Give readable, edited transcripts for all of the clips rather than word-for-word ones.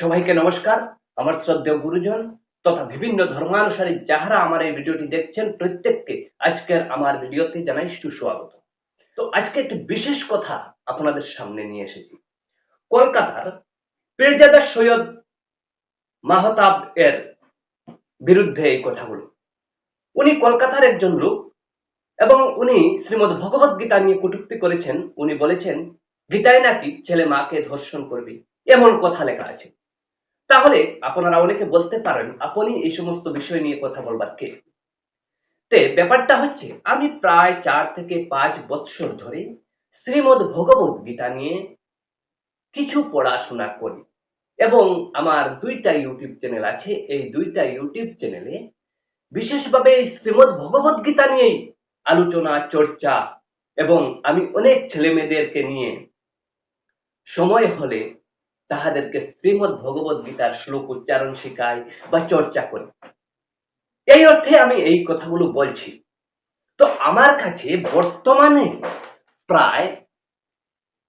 সবাইকে নমস্কার। আমার শ্রদ্ধেয় গুরুজন তথা বিভিন্ন ধর্মানুসারী যাহারা আমার এই ভিডিওটি দেখছেন প্রত্যেককে আজকের আমার ভিডিওতে জানাই সুস্বাগত। তো আজকে একটি বিশেষ কথা আপনাদের সামনে নিয়ে এসেছি। কলকাতার পীরজাদা সৈয়দ মাহতাব এর বিরুদ্ধে এই কথাগুলো। উনি কলকাতার একজন লোক এবং উনি শ্রীমদ্ ভগবত গীতা নিয়ে কটূক্তি করেছেন। উনি বলেছেন গীতায় নাকি ছেলে মাকে ধর্ষণ করবে, এমন কথা লেখা আছে। তাহলে আপনারা অনেকে বলতে পারেন আপনি এই সমস্ত বিষয় নিয়ে কথা বলবার কে? ব্যাপারটা হচ্ছে আমি প্রায় 4 থেকে 5 বছর ধরে শ্রীমদ্ ভগবত গীতা নিয়ে কিছু পড়াশোনা করি এবং আমার 2টা ইউটিউব চ্যানেল আছে। এই 2টা ইউটিউব চ্যানেলে বিশেষভাবে এই শ্রীমদ্ ভগবত গীতা নিয়েই আলোচনা চর্চা, এবং আমি অনেক ছেলে মেয়েদেরকে নিয়ে সময় হলে তাহাদেরকে শ্রীমদ্ ভগবত গীতার শ্লোক উচ্চারণ শেখাই বা চর্চা করি। এই অর্থে আমি এই কথাগুলো বলছি। তো আমার কাছে বর্তমানে প্রায়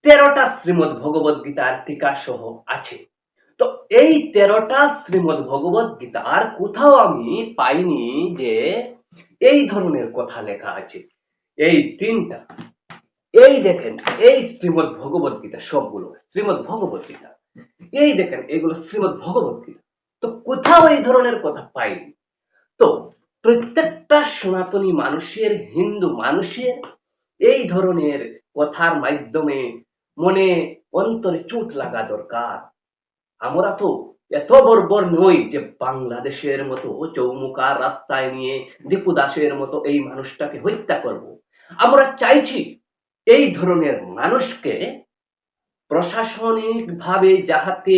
13টা শ্রীমদ্ ভগবত গীতার টিকা সহ আছে। তো এই 13টা শ্রীমদ্ ভগবত গীতার কোথাও আমি পাইনি যে এই ধরনের কথা লেখা আছে। এই 3টা, এই দেখেন, এই শ্রীমদ্ ভগবত গীতা, সবগুলো শ্রীমদ্ ভগবত গীতা। এই দেখেন এগুলো শ্রীমদ্ ভগবত গীতা। তো কোথাও এই ধরনের কথা পাইনি। তো প্রত্যেকটা সনাতনী মানুষের, হিন্দু মানুষের এই ধরনের কথার মাধ্যমে মনে অন্তরে চোট লাগা দরকার। আমরা তো এত বর্বর নই যে বাংলাদেশের মতো চৌমুকার রাস্তায় নিয়ে দীপু দাসের মতো এই মানুষটাকে হত্যা করব। আমরা চাইছি এই ধরনের মানুষকে প্রশাসনিক ভাবে যাহাতে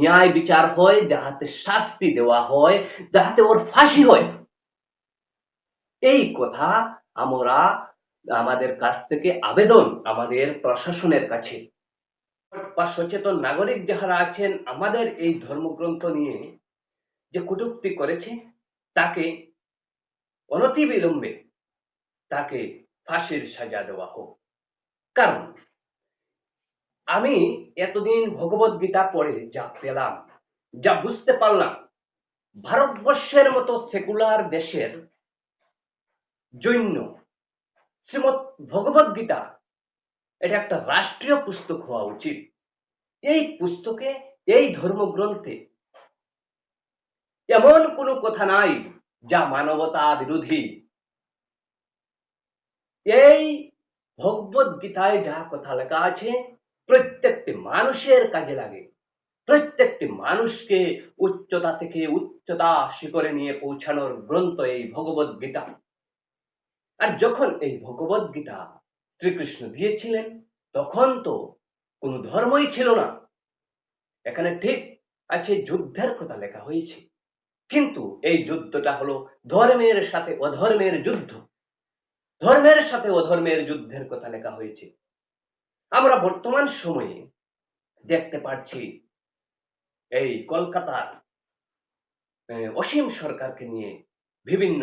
ন্যায় বিচার হয়, যাহাতে শাস্তি দেওয়া হয়, যাহাতে ওর ফাঁসি হয়, এই কথা আমরা আমাদের কাছ থেকে আবেদন আমাদের প্রশাসনের কাছে। বা সচেতন নাগরিক যাহারা আছেন আমাদের এই ধর্মগ্রন্থ নিয়ে যে কটূক্তি করেছে তাকে অনতিবিলম্বে তাকে ফাঁসির সাজা দেওয়া হোক। কারণ আমি এতদিন ভগবত গীতা পড়ে যা পেলাম, যা বুঝতে পারলাম, ভারতবর্ষের মতো সেকুলার দেশের জন্য শ্রীমদ্ ভগবত গীতা এটা একটা রাষ্ট্রীয় পুস্তক হওয়া উচিত। এই পুস্তকে, এই ধর্মগ্রন্থে এমন কোনো কথা নাই যা মানবতা বিরোধী। এই ভগবত গীতায় যা কথা লেখা আছে প্রত্যেকটি মানুষের কাজে লাগে, প্রত্যেকটি মানুষকে উচ্চতা থেকে উচ্চতা শিখরে নিয়ে পৌঁছানোর গ্রন্থ এই ভগবত গীতা। আর যখন এই ভগবত গীতা শ্রীকৃষ্ণ দিয়েছিলেন তখন তো কোনো ধর্মই ছিল না। এখানে ঠিক আছে যুদ্ধের কথা লেখা হয়েছে, কিন্তু এই যুদ্ধটা হলো ধর্মের সাথে অধর্মের যুদ্ধ। ধর্মের সাথে অধর্মের যুদ্ধের কথা লেখা হয়েছে। আমরা বর্তমান সময়ে দেখতে পাচ্ছি এই কলকাতার অসীম সরকারকে নিয়ে বিভিন্ন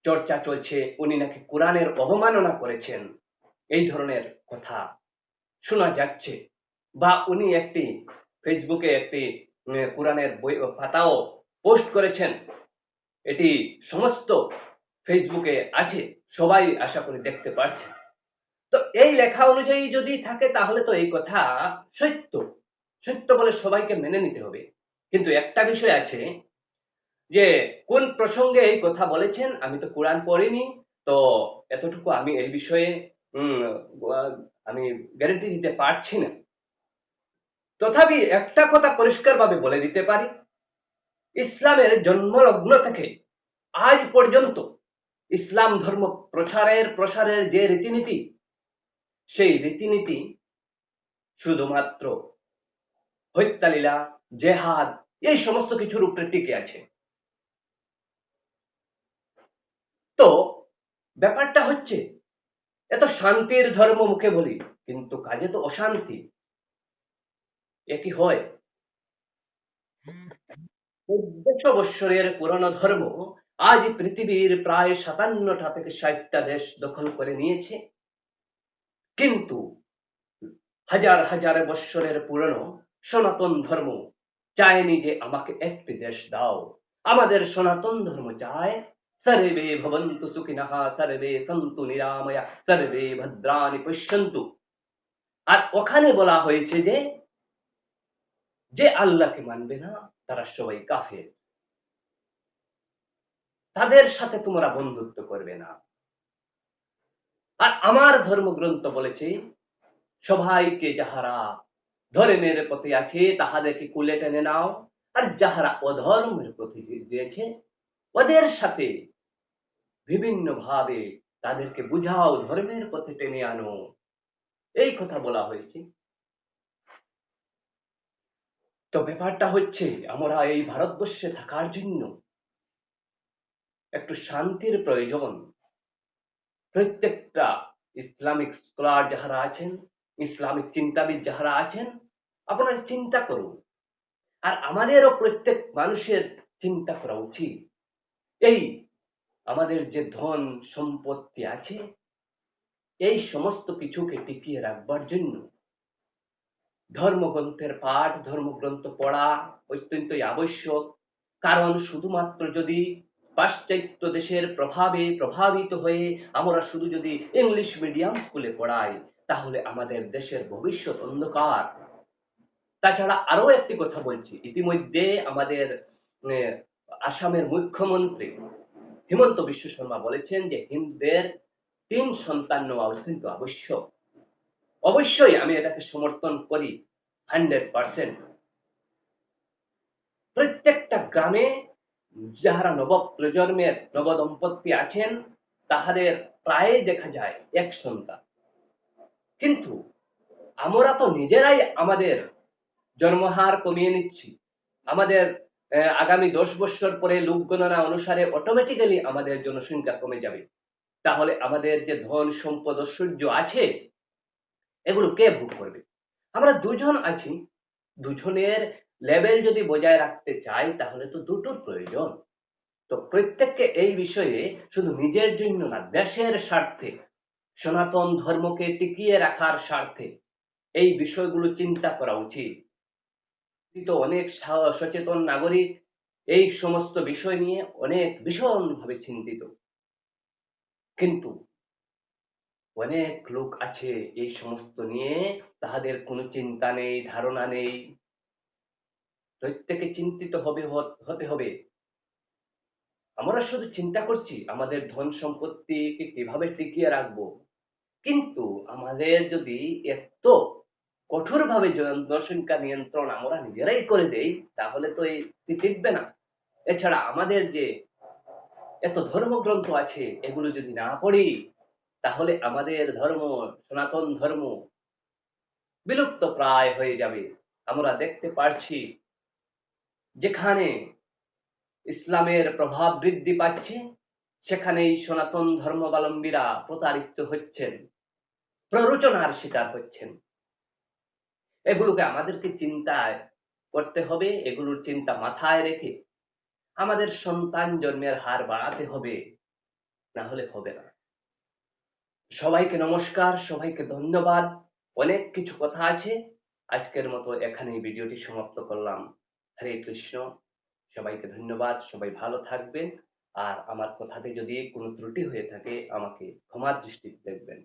চর্চা চলছে। উনি নাকি কোরআনের অবমাননা করেছেন, এই ধরনের কথা শোনা যাচ্ছে। বা উনি একটি ফেসবুকে একটি কোরআনের বই পাতাও পোস্ট করেছেন। এটি সমস্ত ফেসবুকে আছে, সবাই আশা করি দেখতে পারছে। তো এই লেখা অনুযায়ী যদি থাকে তাহলে তো এই কথা সত্য, সত্য বলে সবাইকে মেনে নিতে হবে। কিন্তু একটা বিষয় আছে যে কোন প্রসঙ্গে এই কথা বলেছেন আমি তো কোরআন পড়িনি, তো এতটুকু আমি এই বিষয়ে আমি গ্যারান্টি দিতে পারছি না। তথাপি একটা কথা পরিষ্কারভাবে বলে দিতে পারি, ইসলামের জন্মলগ্ন থেকে আজ পর্যন্ত ইসলাম ধর্ম প্রসারের যে রীতিনীতি, সেই রীতিনীতি শুধুমাত্র হত্যালীলা, জেহাদ, এই সমস্ত কিছুর উপরে টিকে আছে। তো ব্যাপারটা হচ্ছে এত শান্তির ধর্ম মুখে বলি, কিন্তু কাজে তো অশান্তি। একই হয়। 1400 বৎসরের পুরনো ধর্ম আজ পৃথিবীর প্রায় 57টা থেকে 60টা দেশ দখল করে নিয়েছে। কিন্তু হাজার হাজার বৎসরের পুরনো সনাতন ধর্ম চায়নি যে আমাকে একটি দেশ দাও। আমাদের সনাতন ধর্ম চায় সর্বে ভবন্তু সুখিনঃ, সর্বে সন্তু নিরাময়া, সর্বে ভদ্রাণি পশ্যন্তু। আর ওখানে বলা হয়েছে যে যে আল্লাহকে মানবে না তারা সবাই কাফের, তাদের সাথে তোমরা বন্ধুত্ব করবে না। আর আমার ধর্মগ্রন্থ বলেছে সবাইকে যাহারা ধর্মের পথে আছে তাহাদেরকে কুলে টেনে নাও, আর যাহারা অধর্মের পথে দিয়েছে ওদের সাথে বিভিন্ন ভাবে তাদেরকে বুঝাও, ধর্মের পথে টেনে আনো, এই কথা বলা হয়েছে। তো ব্যাপারটা হচ্ছে আমরা এই ভারতবর্ষে থাকার জন্য একটু শান্তির প্রয়োজন। প্রত্যেকটা ইসলামিক স্কলার যাহারা আছেন, ইসলামিক চিন্তাবিদ যাহারা আছেন, আপনারা চিন্তা করুন। আর আমাদেরও প্রত্যেক মানুষের চিন্তা করা উচিত এই আমাদের যে ধন সম্পত্তি আছে এই সমস্ত কিছুকে টিকিয়ে রাখবার জন্য ধর্মগ্রন্থের পাঠ, ধর্মগ্রন্থ পড়া অত্যন্তই আবশ্যক। কারণ শুধুমাত্র যদি পাশ্চাত্য দেশের প্রভাবে প্রভাবিত হয়ে আমরা শুধু যদি ইংলিশ মিডিয়াম স্কুলে পড়াই তাহলে আমাদের দেশের ভবিষ্যৎ অন্ধকার। তাছাড়া আরো একটি কথা বলছি, ইতিমধ্যে আমাদের আসামের মুখ্যমন্ত্রী হিমন্ত বিশ্ব শর্মা বলেছেন যে হিন্দুদের ৩ সন্তান নেওয়া অত্যন্ত আবশ্যক। অবশ্যই আমি এটাকে সমর্থন করি 100%। প্রত্যেকটা গ্রামে যাহারা নবপ্রজন্মের নবদম্পতি আছেন তাহাদের প্রায় দেখা যায় ১ সন্তান। কিন্তু আমরা তো নিজেরাই আমাদের জন্মহার কমিয়ে নিচ্ছি। আমাদের আগামী ১০ বছর পরে লোক গণনা অনুসারে অটোমেটিক্যালি আমাদের জনসংখ্যা কমে যাবে। তাহলে আমাদের যে ধন সম্পদ ঐশ্বর্য আছে এগুলো কে ভোগ করবে? আমরা দুজন আছি, দুজনের লেভেল যদি বজায় রাখতে চাই তাহলে তো দুটোর প্রয়োজন। তো প্রত্যেককে এই বিষয়ে শুধু নিজের জন্য না, দেশের স্বার্থে, সনাতন ধর্মকে টিকিয়ে রাখার স্বার্থে এই বিষয়গুলো চিন্তা করা উচিত। তো অনেক সচেতন নাগরিক এই সমস্ত বিষয় নিয়ে অনেক ভীষণভাবে চিন্তিত, কিন্তু অনেক লোক আছে এই সমস্ত নিয়ে তাহাদের কোনো চিন্তা নেই, ধারণা নেই। প্রত্যেকে চিন্তিত হতে হবে। আমরা শুধু চিন্তা করছি আমাদের ধন সম্পত্তিকে কিভাবে টিকিয়ে রাখবো, কিন্তু আমাদের যদি এত কঠোরভাবে জনসংখ্যা নিয়ন্ত্রণ আমরা নিজেরাই করে দেই তাহলে তো এই টিকবে না। এছাড়া আমাদের যে এত ধর্মগ্রন্থ আছে এগুলো যদি না পড়ি তাহলে আমাদের ধর্ম, সনাতন ধর্ম বিলুপ্ত প্রায় হয়ে যাবে। আমরা দেখতে পারছি যেখানে ইসলামের প্রভাব বৃদ্ধি পাচ্ছে সেখানেই সনাতন ধর্মাবলম্বীরা প্রতারিত হচ্ছেন, প্ররোচনার শিকার হচ্ছেন। এগুলোকে আমাদেরকে চিন্তায় করতে হবে, এগুলোর চিন্তা মাথায় রেখে আমাদের সন্তান জন্মের হার বাড়াতে হবে, না হলে হবে না। সবাইকে নমস্কার, সবাইকে ধন্যবাদ। অনেক কিছু কথা আছে, আজকের মতো এখানেই ভিডিওটি সমাপ্ত করলাম। হরে কৃষ্ণ। সবাইকে ধন্যবাদ, সবাই ভালো থাকবেন। আর আমার কথাতে যদি কোনো ত্রুটি হয়ে থাকে আমাকে ক্ষমা দৃষ্টিতে দেখবেন।